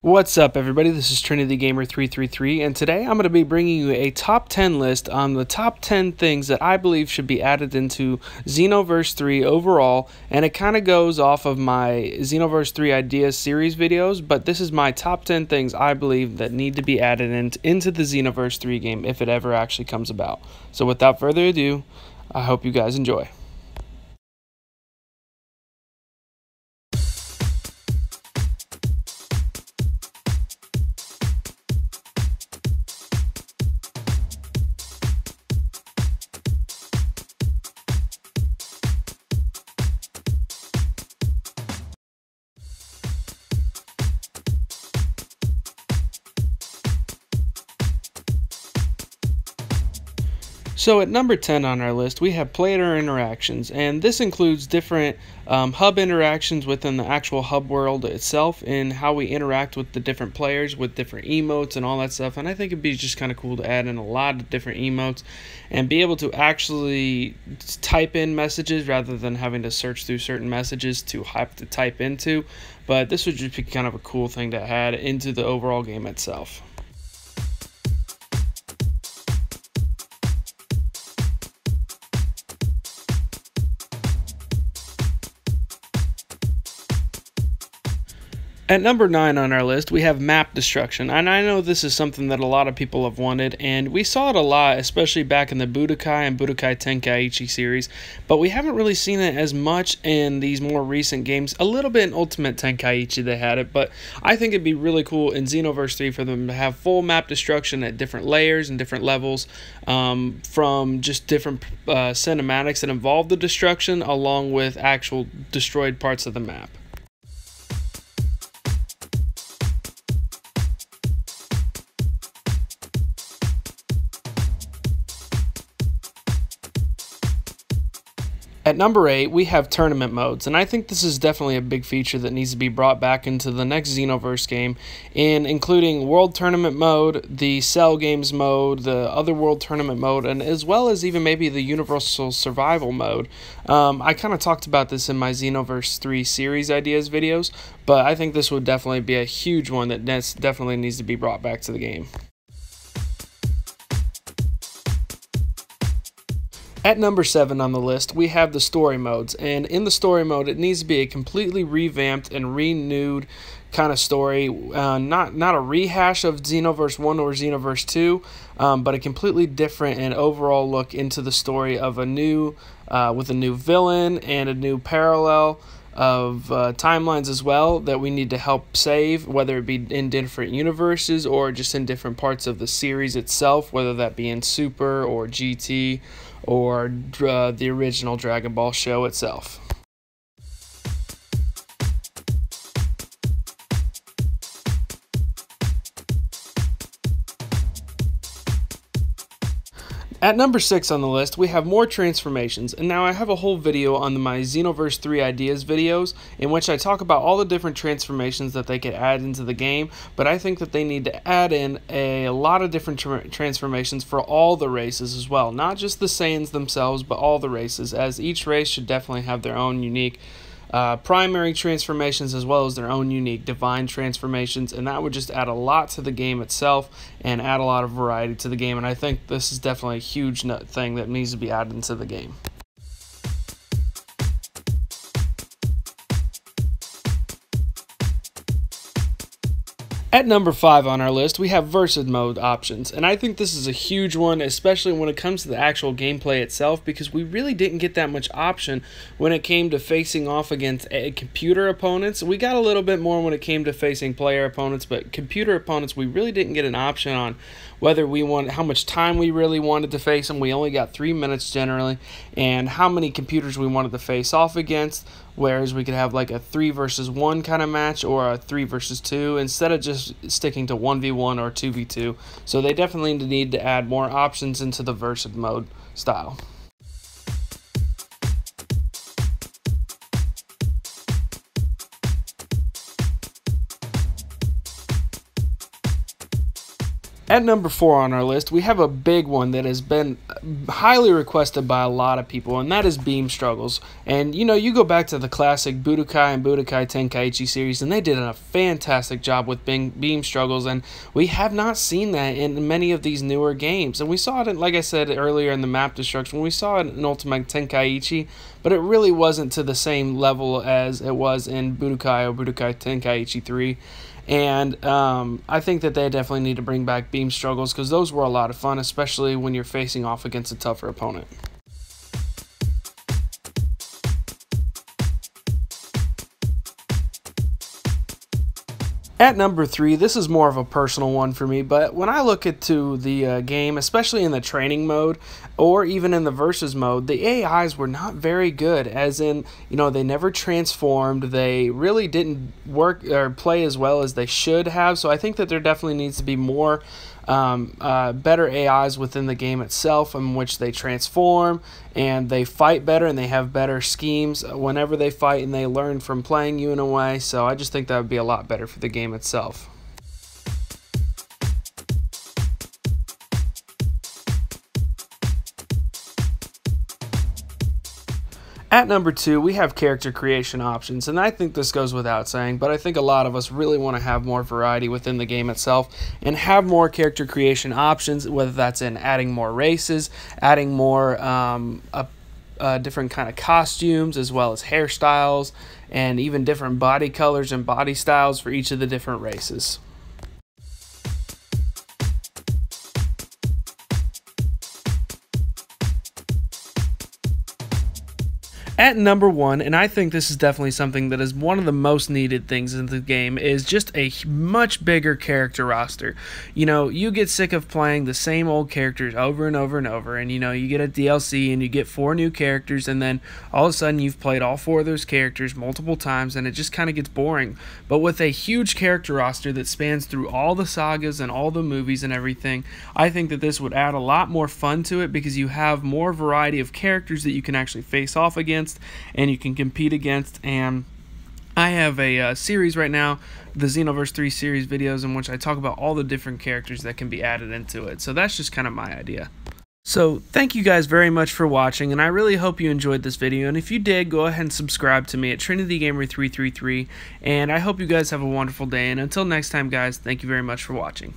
What's up, everybody? This is Trinity Gamer 333, and today I'm going to be bringing you a top 10 list on the top 10 things that I believe should be added into Xenoverse 3 overall, and it kind of goes off of my Xenoverse 3 Ideas series videos, but this is my top 10 things I believe that need to be added into the Xenoverse 3 game if it ever actually comes about. So without further ado, I hope you guys enjoy. So at number 10 on our list, we have player interactions, and this includes different hub interactions within the actual hub world itself and how we interact with the different players with different emotes and all that stuff. And I think it'd be just kind of cool to add in a lot of different emotes and be able to actually type in messages rather than having to search through certain messages to have to type into. But this would just be kind of a cool thing to add into the overall game itself. At number 9 on our list, we have map destruction, and I know this is something that a lot of people have wanted, and we saw it a lot, especially back in the Budokai and Budokai Tenkaichi series, but we haven't really seen it as much in these more recent games. A little bit in Ultimate Tenkaichi they had it, but I think it'd be really cool in Xenoverse 3 for them to have full map destruction at different layers and different levels, from just different cinematics that involve the destruction along with actual destroyed parts of the map. At number 8, we have tournament modes, and I think this is definitely a big feature that needs to be brought back into the next Xenoverse game, including World Tournament mode, the Cell Games mode, the Other World Tournament mode, and as well as even maybe the Universal Survival mode. I kind of talked about this in my Xenoverse 3 series ideas videos, but I think this would definitely be a huge one that definitely needs to be brought back to the game. At number 7 on the list, we have the story modes, and in the story mode, it needs to be a completely revamped and renewed kind of story, not a rehash of Xenoverse 1 or Xenoverse 2, but a completely different and overall look into the story of a new, with a new villain and a new parallel of timelines as well that we need to help save, whether it be in different universes or just in different parts of the series itself, whether that be in Super or GT or the original Dragon Ball show itself. At number 6 on the list, we have more transformations, and now I have a whole video on my Xenoverse 3 Ideas videos in which I talk about all the different transformations that they could add into the game, but I think that they need to add in a lot of different transformations for all the races as well, not just the Saiyans themselves, but all the races, as each race should definitely have their own unique primary transformations as well as their own unique divine transformations, and that would just add a lot to the game itself and add a lot of variety to the game, and I think this is definitely a huge thing that needs to be added into the game. At number 5 on our list, we have Versed mode options, and I think this is a huge one, especially when it comes to the actual gameplay itself, because we really didn't get that much option when it came to facing off against computer opponents. We got a little bit more when it came to facing player opponents, but computer opponents, we really didn't get an option on whether we want, how much time we really wanted to face them. We only got 3 minutes generally, and how many computers we wanted to face off against, whereas we could have like a 3 versus 1 kind of match or a 3 versus 2 instead of just sticking to 1v1 or 2v2. So they definitely need to add more options into the Versed mode style. At number 4 on our list, we have a big one that has been highly requested by a lot of people, and that is beam struggles. And you go back to the classic Budokai and Budokai Tenkaichi series, and they did a fantastic job with beam struggles, and we have not seen that in many of these newer games. And we saw it, like I said earlier, in the map destruction. We saw it in Ultimate Tenkaichi, but it really wasn't to the same level as it was in Budokai or Budokai Tenkaichi 3. And I think that they definitely need to bring back beam struggles, because those were a lot of fun, especially when you're facing off against a tougher opponent. At number 3, this is more of a personal one for me, but when I look into the game, especially in the training mode or even in the versus mode, the AIs were not very good, as in, they never transformed. They really didn't work or play as well as they should have, so I think that there definitely needs to be more better AIs within the game itself, in which they transform and they fight better and they have better schemes whenever they fight, and they learn from playing you in a way. So I just think that would be a lot better for the game itself. At number 2, we have character creation options, and I think this goes without saying, but I think a lot of us really want to have more variety within the game itself and have more character creation options, whether that's in adding more races, adding more different kind of costumes, as well as hairstyles, and even different body colors and body styles for each of the different races. At number 1, and I think this is definitely something that is one of the most needed things in the game, is just a much bigger character roster. You get sick of playing the same old characters over and over and over, and you get a DLC and you get 4 new characters, and then all of a sudden you've played all 4 of those characters multiple times, and it just kind of gets boring. But with a huge character roster that spans through all the sagas and all the movies and everything, I think that this would add a lot more fun to it, because you have more variety of characters that you can actually face off against and you can compete against. And I have a series right now, the Xenoverse 3 series videos, in which I talk about all the different characters that can be added into it. So that's just kind of my idea. So thank you guys very much for watching, and I really hope you enjoyed this video. And if you did, go ahead and subscribe to me at TrinityGamer333, and I hope you guys have a wonderful day. And until next time, guys, thank you very much for watching.